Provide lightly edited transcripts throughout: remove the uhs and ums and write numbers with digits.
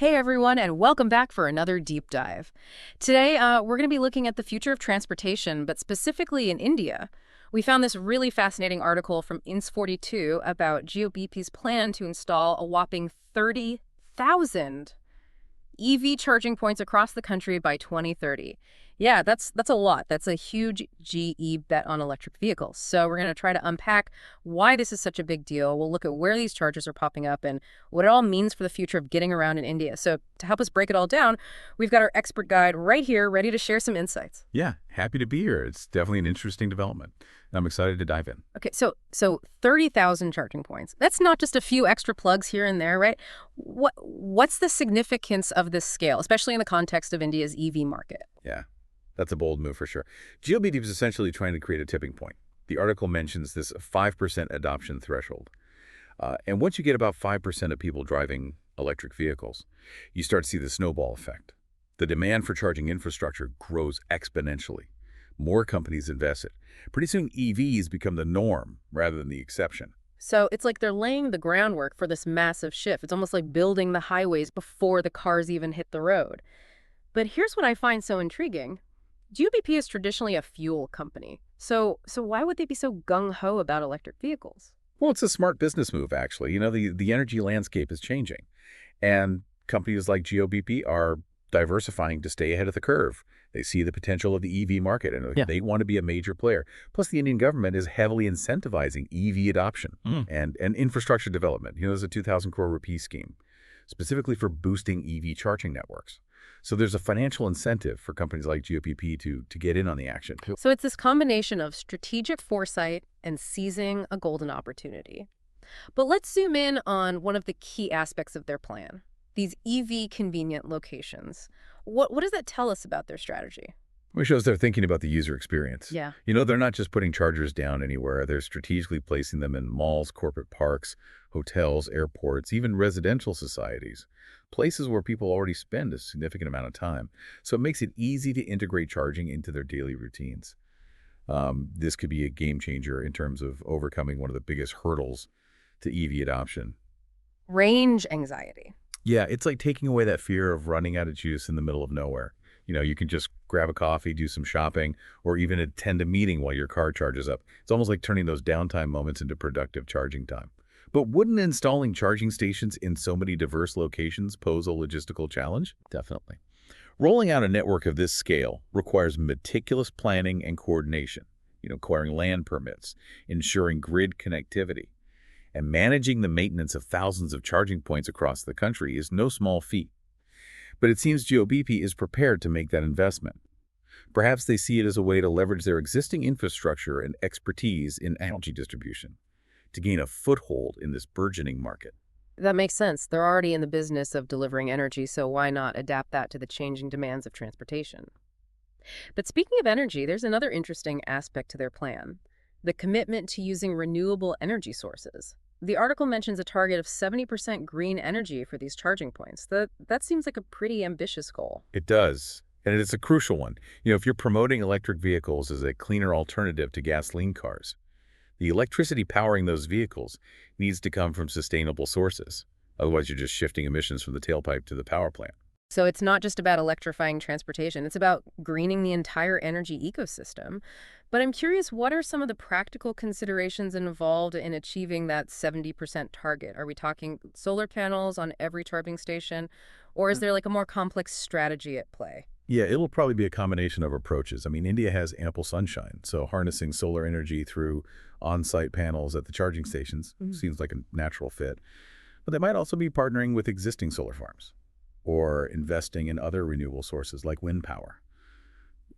Hey everyone, and welcome back for another deep dive. Today, we're going to be looking at the future of transportation, but specifically in India. We found this really fascinating article from Ins42 about Jio-bp's plan to install a whopping 30,000 EV charging points across the country by 2030. Yeah, that's a lot. That's a huge GE bet on electric vehicles. So we're going to try to unpack why this is such a big deal. We'll look at where these chargers are popping up and what it all means for the future of getting around in India. So to help us break it all down, we've got our expert guide right here, ready to share some insights. Yeah, happy to be here. It's definitely an interesting development. I'm excited to dive in. Okay, so 30,000 charging points. That's not just a few extra plugs here and there, right? What's the significance of this scale, especially in the context of India's EV market? Yeah, that's a bold move for sure. Jio-bp is essentially trying to create a tipping point. The article mentions this 5% adoption threshold. And once you get about 5% of people driving electric vehicles, you start to see the snowball effect. The demand for charging infrastructure grows exponentially. More companies invest it. Pretty soon, EVs become the norm rather than the exception. So it's like they're laying the groundwork for this massive shift. It's almost like building the highways before the cars even hit the road. But here's what I find so intriguing. Jio-bp is traditionally a fuel company. So why would they be so gung-ho about electric vehicles? Well, it's a smart business move, actually. You know, the energy landscape is changing. And companies like Jio-bp are diversifying to stay ahead of the curve. They see the potential of the EV market, and they want to be a major player. Plus, the Indian government is heavily incentivizing EV adoption and infrastructure development. You know, there's a 2,000 crore rupee scheme specifically for boosting EV charging networks. So there's a financial incentive for companies like Jio-bp to get in on the action. So it's this combination of strategic foresight and seizing a golden opportunity. But let's zoom in on one of the key aspects of their plan, these EV convenient locations. What does that tell us about their strategy? It shows they're thinking about the user experience. Yeah. You know, they're not just putting chargers down anywhere. They're strategically placing them in malls, corporate parks, hotels, airports, even residential societies, places where people already spend a significant amount of time. So it makes it easy to integrate charging into their daily routines. This could be a game changer in terms of overcoming one of the biggest hurdles to EV adoption. Range anxiety. Yeah, it's like taking away that fear of running out of juice in the middle of nowhere. You know, you can just grab a coffee, do some shopping, or even attend a meeting while your car charges up. It's almost like turning those downtime moments into productive charging time. But wouldn't installing charging stations in so many diverse locations pose a logistical challenge? Definitely. Rolling out a network of this scale requires meticulous planning and coordination, acquiring land permits, ensuring grid connectivity. And managing the maintenance of thousands of charging points across the country is no small feat. But it seems Jio-bp is prepared to make that investment. Perhaps they see it as a way to leverage their existing infrastructure and expertise in energy distribution to gain a foothold in this burgeoning market. That makes sense. They're already in the business of delivering energy, so why not adapt that to the changing demands of transportation? But speaking of energy, there's another interesting aspect to their plan, the commitment to using renewable energy sources. The article mentions a target of 70% green energy for these charging points. That seems like a pretty ambitious goal. It does, and it's a crucial one. If you're promoting electric vehicles as a cleaner alternative to gasoline cars, the electricity powering those vehicles needs to come from sustainable sources. Otherwise, you're just shifting emissions from the tailpipe to the power plant. So it's not just about electrifying transportation, it's about greening the entire energy ecosystem. But I'm curious, what are some of the practical considerations involved in achieving that 70% target? Are we talking solar panels on every charging station, or is there like a more complex strategy at play? Yeah, it'll probably be a combination of approaches. I mean, India has ample sunshine, so harnessing solar energy through on-site panels at the charging stations seems like a natural fit. But they might also be partnering with existing solar farms or investing in other renewable sources like wind power,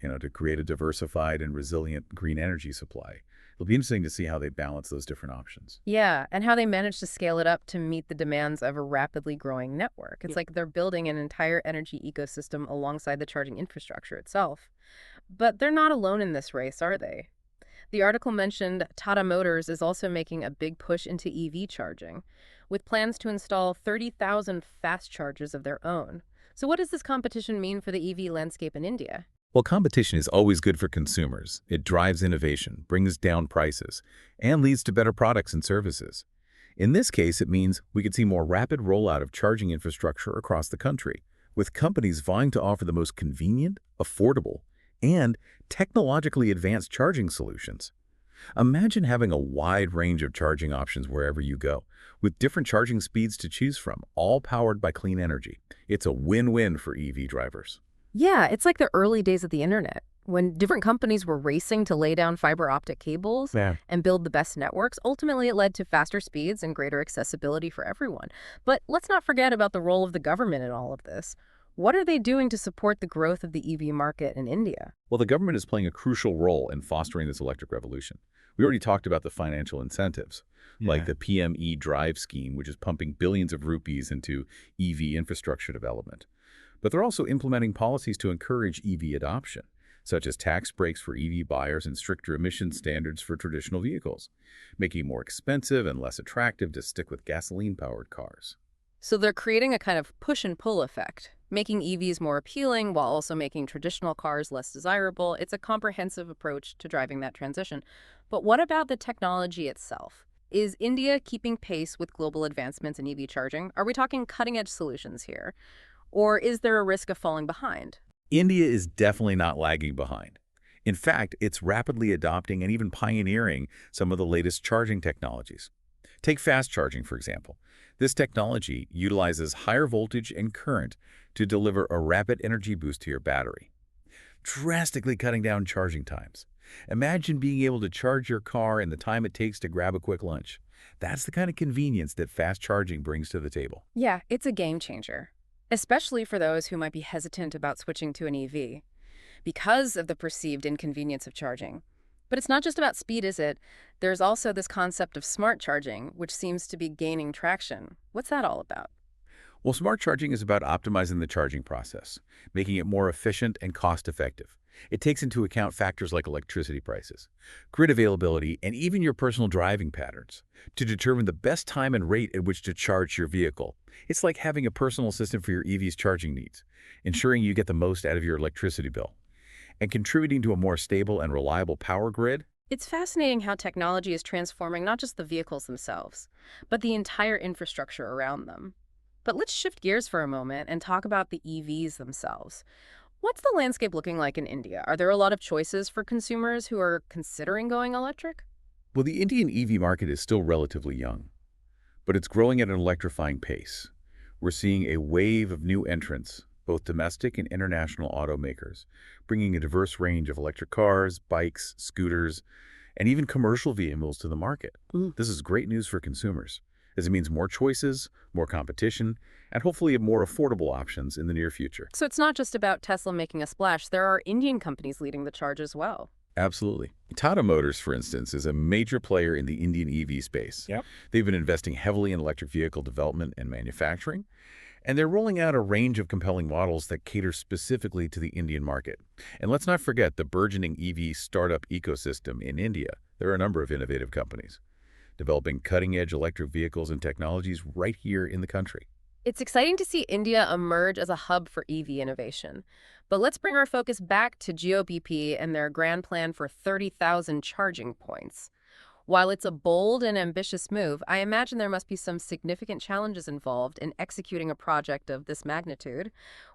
to create a diversified and resilient green energy supply. It'll be interesting to see how they balance those different options. Yeah, and how they manage to scale it up to meet the demands of a rapidly growing network. It's like they're building an entire energy ecosystem alongside the charging infrastructure itself. But they're not alone in this race, are they? The article mentioned Tata Motors is also making a big push into EV charging, with plans to install 30,000 fast chargers of their own. So what does this competition mean for the EV landscape in India? Well, competition is always good for consumers. It drives innovation, brings down prices, and leads to better products and services. In this case, it means we could see more rapid rollout of charging infrastructure across the country, with companies vying to offer the most convenient, affordable, and technologically advanced charging solutions. Imagine having a wide range of charging options wherever you go, with different charging speeds to choose from, all powered by clean energy. It's a win-win for EV drivers. Yeah, it's like the early days of the internet, when different companies were racing to lay down fiber optic cables Yeah. and build the best networks. Ultimately, it led to faster speeds and greater accessibility for everyone. But let's not forget about the role of the government in all of this. What are they doing to support the growth of the EV market in India? Well, the government is playing a crucial role in fostering this electric revolution. We already talked about the financial incentives, like the PME Drive scheme, which is pumping billions of rupees into EV infrastructure development. But they're also implementing policies to encourage EV adoption, such as tax breaks for EV buyers and stricter emission standards for traditional vehicles, making it more expensive and less attractive to stick with gasoline-powered cars. So they're creating a kind of push and pull effect, making EVs more appealing while also making traditional cars less desirable. It's a comprehensive approach to driving that transition. But what about the technology itself? Is India keeping pace with global advancements in EV charging? Are we talking cutting-edge solutions here? Or is there a risk of falling behind? India is definitely not lagging behind. In fact, it's rapidly adopting and even pioneering some of the latest charging technologies. Take fast charging, for example. This technology utilizes higher voltage and current to deliver a rapid energy boost to your battery, drastically cutting down charging times. Imagine being able to charge your car in the time it takes to grab a quick lunch. That's the kind of convenience that fast charging brings to the table. Yeah, it's a game changer, especially for those who might be hesitant about switching to an EV because of the perceived inconvenience of charging. But it's not just about speed, is it? There's also this concept of smart charging, which seems to be gaining traction. What's that all about? Well, smart charging is about optimizing the charging process, making it more efficient and cost-effective. It takes into account factors like electricity prices, grid availability, and even your personal driving patterns to determine the best time and rate at which to charge your vehicle. It's like having a personal assistant for your EV's charging needs, ensuring you get the most out of your electricity bill, and contributing to a more stable and reliable power grid. It's fascinating how technology is transforming not just the vehicles themselves, but the entire infrastructure around them. But let's shift gears for a moment and talk about the EVs themselves. What's the landscape looking like in India? Are there a lot of choices for consumers who are considering going electric? Well, the Indian EV market is still relatively young, but it's growing at an electrifying pace. We're seeing a wave of new entrants, both domestic and international automakers, bringing a diverse range of electric cars, bikes, scooters, and even commercial vehicles to the market. This is great news for consumers, as it means more choices, more competition, and hopefully more affordable options in the near future. So it's not just about Tesla making a splash. There are Indian companies leading the charge as well. Absolutely. Tata Motors, for instance, is a major player in the Indian EV space. Yep. They've been investing heavily in electric vehicle development and manufacturing, and they're rolling out a range of compelling models that cater specifically to the Indian market. And let's not forget the burgeoning EV startup ecosystem in India. There are a number of innovative companies developing cutting-edge electric vehicles and technologies right here in the country. It's exciting to see India emerge as a hub for EV innovation. But let's bring our focus back to Jio-bp and their grand plan for 30,000 charging points. While it's a bold and ambitious move, I imagine there must be some significant challenges involved in executing a project of this magnitude.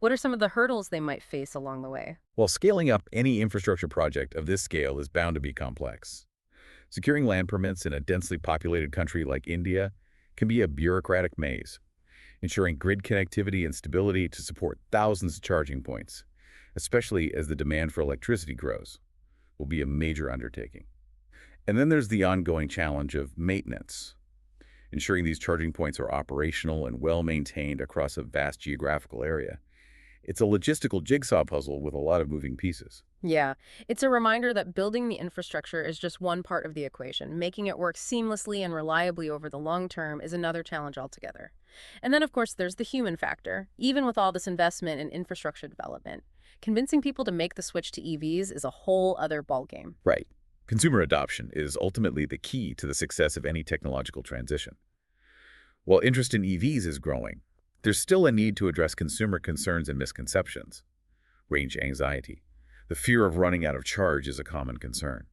What are some of the hurdles they might face along the way? While scaling up any infrastructure project of this scale is bound to be complex, securing land permits in a densely populated country like India can be a bureaucratic maze. Ensuring grid connectivity and stability to support thousands of charging points, especially as the demand for electricity grows, will be a major undertaking. And then there's the ongoing challenge of maintenance, ensuring these charging points are operational and well-maintained across a vast geographical area. It's a logistical jigsaw puzzle with a lot of moving pieces. Yeah, it's a reminder that building the infrastructure is just one part of the equation. Making it work seamlessly and reliably over the long term is another challenge altogether. And then, of course, there's the human factor. Even with all this investment in infrastructure development, convincing people to make the switch to EVs is a whole other ballgame. Right. Consumer adoption is ultimately the key to the success of any technological transition. While interest in EVs is growing, there's still a need to address consumer concerns and misconceptions. Range anxiety. The fear of running out of charge is a common concern.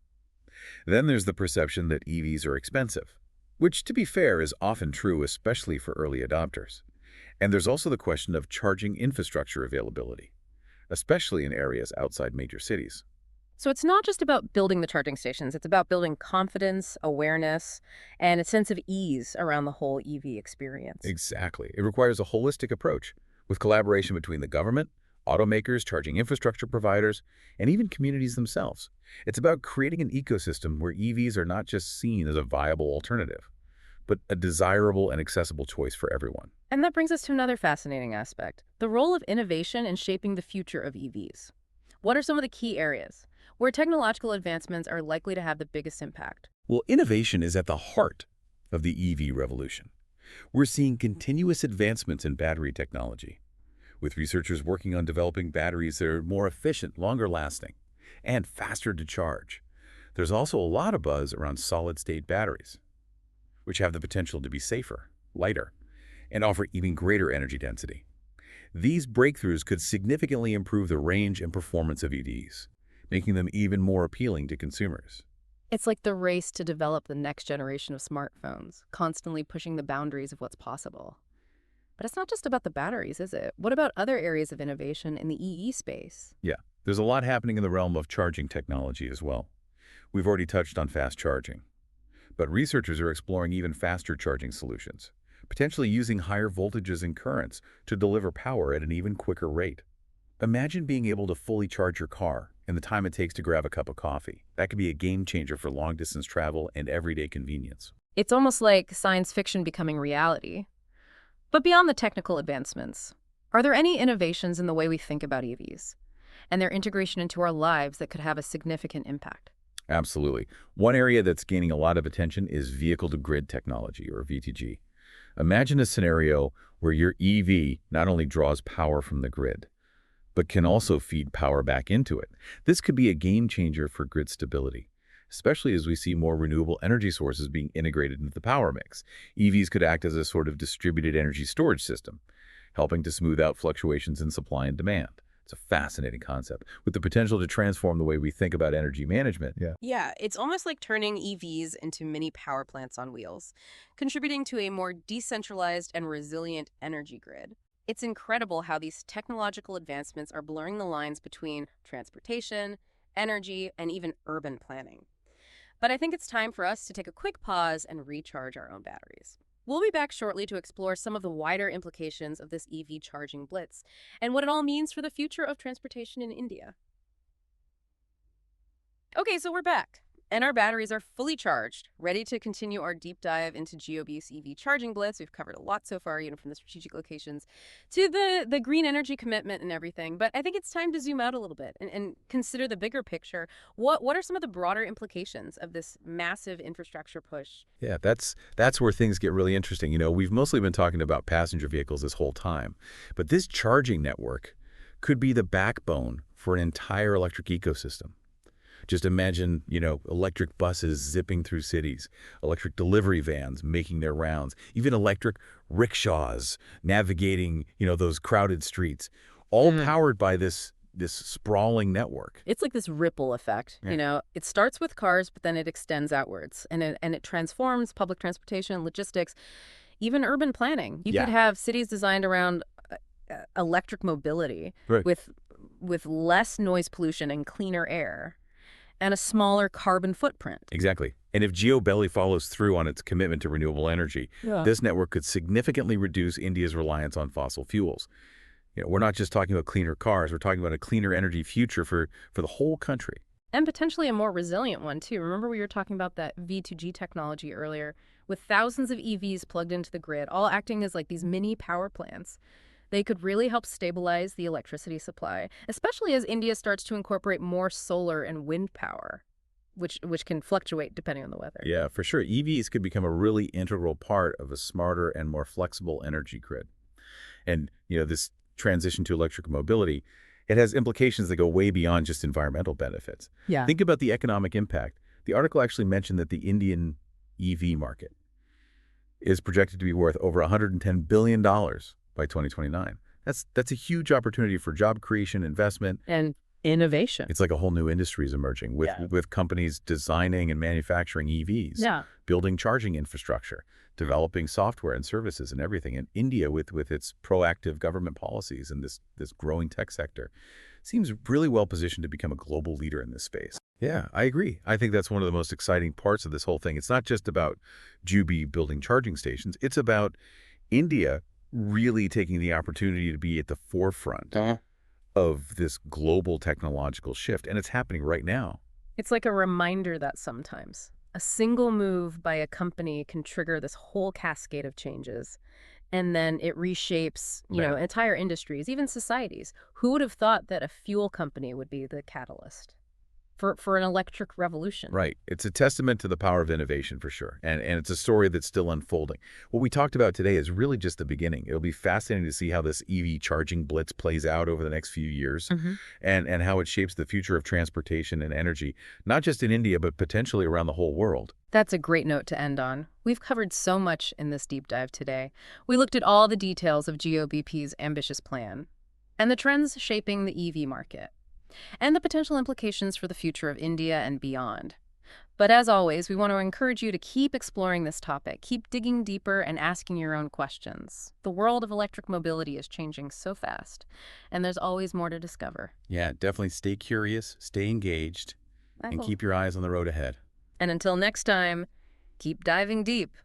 Then there's the perception that EVs are expensive. which, to be fair, is often true, especially for early adopters. And there's also the question of charging infrastructure availability, especially in areas outside major cities. So it's not just about building the charging stations, it's about building confidence, awareness, and a sense of ease around the whole EV experience. Exactly. It requires a holistic approach with collaboration between the government, automakers, charging infrastructure providers, and even communities themselves. It's about creating an ecosystem where EVs are not just seen as a viable alternative, but a desirable and accessible choice for everyone. And that brings us to another fascinating aspect, the role of innovation in shaping the future of EVs. What are some of the key areas where technological advancements are likely to have the biggest impact? Well, innovation is at the heart of the EV revolution. We're seeing continuous advancements in battery technology, with researchers working on developing batteries that are more efficient, longer lasting, and faster to charge. There's also a lot of buzz around solid-state batteries, which have the potential to be safer, lighter, and offer even greater energy density. These breakthroughs could significantly improve the range and performance of EVs, making them even more appealing to consumers. It's like the race to develop the next generation of smartphones, constantly pushing the boundaries of what's possible. But it's not just about the batteries, is it? What about other areas of innovation in the EE space? Yeah, there's a lot happening in the realm of charging technology as well. We've already touched on fast charging, but researchers are exploring even faster charging solutions, potentially using higher voltages and currents to deliver power at an even quicker rate. Imagine being able to fully charge your car in the time it takes to grab a cup of coffee. That could be a game changer for long-distance travel and everyday convenience. It's almost like science fiction becoming reality. But beyond the technical advancements, are there any innovations in the way we think about EVs and their integration into our lives that could have a significant impact? Absolutely. One area that's gaining a lot of attention is vehicle-to-grid technology, or VTG. Imagine a scenario where your EV not only draws power from the grid, but can also feed power back into it. This could be a game changer for grid stability, especially as we see more renewable energy sources being integrated into the power mix. EVs could act as a sort of distributed energy storage system, helping to smooth out fluctuations in supply and demand. It's a fascinating concept with the potential to transform the way we think about energy management. Yeah. Yeah, it's almost like turning EVs into mini power plants on wheels, contributing to a more decentralized and resilient energy grid. It's incredible how these technological advancements are blurring the lines between transportation, energy, and even urban planning. But I think it's time for us to take a quick pause and recharge our own batteries. We'll be back shortly to explore some of the wider implications of this EV charging blitz and what it all means for the future of transportation in India. Okay, so we're back, and our batteries are fully charged, ready to continue our deep dive into Jio-bp's EV charging blitz. We've covered a lot so far, from the strategic locations to the green energy commitment and everything. But I think it's time to zoom out a little bit and consider the bigger picture. What are some of the broader implications of this massive infrastructure push? Yeah, that's where things get really interesting. We've mostly been talking about passenger vehicles this whole time, but this charging network could be the backbone for an entire electric ecosystem. Just imagine, electric buses zipping through cities, electric delivery vans making their rounds, even electric rickshaws navigating, those crowded streets, all powered by this sprawling network. It's like this ripple effect. Yeah. It starts with cars, but then it extends outwards, and it transforms public transportation, logistics, even urban planning. You could have cities designed around electric mobility, Right. with less noise pollution and cleaner air, and a smaller carbon footprint. Exactly. And if Jio-bp follows through on its commitment to renewable energy, this network could significantly reduce India's reliance on fossil fuels. We're not just talking about cleaner cars, we're talking about a cleaner energy future for the whole country. And potentially a more resilient one, too. Remember we were talking about that V2G technology earlier, with thousands of EVs plugged into the grid, all acting as like these mini power plants. They could really help stabilize the electricity supply, especially as India starts to incorporate more solar and wind power, which can fluctuate depending on the weather. Yeah, for sure. EVs could become a really integral part of a smarter and more flexible energy grid. And, this transition to electric mobility, it has implications that go way beyond just environmental benefits. Yeah. Think about the economic impact. The article actually mentioned that the Indian EV market is projected to be worth over $110 billion by 2029. That's a huge opportunity for job creation, investment. And Innovation. It's like a whole new industry is emerging with companies designing and manufacturing EVs, Yeah. building charging infrastructure, developing software and services and everything. And India, with its proactive government policies and this growing tech sector, seems really well positioned to become a global leader in this space. Yeah, I agree. I think that's one of the most exciting parts of this whole thing. It's not just about Jio-bp building charging stations. It's about India really taking the opportunity to be at the forefront of this global technological shift, and it's happening right now. It's like a reminder that sometimes a single move by a company can trigger this whole cascade of changes. And then it reshapes, Man. entire industries, even societies. Who would have thought that a fuel company would be the catalyst for an electric revolution? Right. It's a testament to the power of innovation for sure. And it's a story that's still unfolding. What we talked about today is really just the beginning. It'll be fascinating to see how this EV charging blitz plays out over the next few years and how it shapes the future of transportation and energy, not just in India, but potentially around the whole world. That's a great note to end on. We've covered so much in this deep dive today. We looked at all the details of Jio-bp's ambitious plan and the trends shaping the EV market, and the potential implications for the future of India and beyond. But as always, we want to encourage you to keep exploring this topic, keep digging deeper and asking your own questions. The world of electric mobility is changing so fast, and there's always more to discover. Yeah, definitely stay curious, stay engaged, and keep your eyes on the road ahead. And until next time, keep diving deep.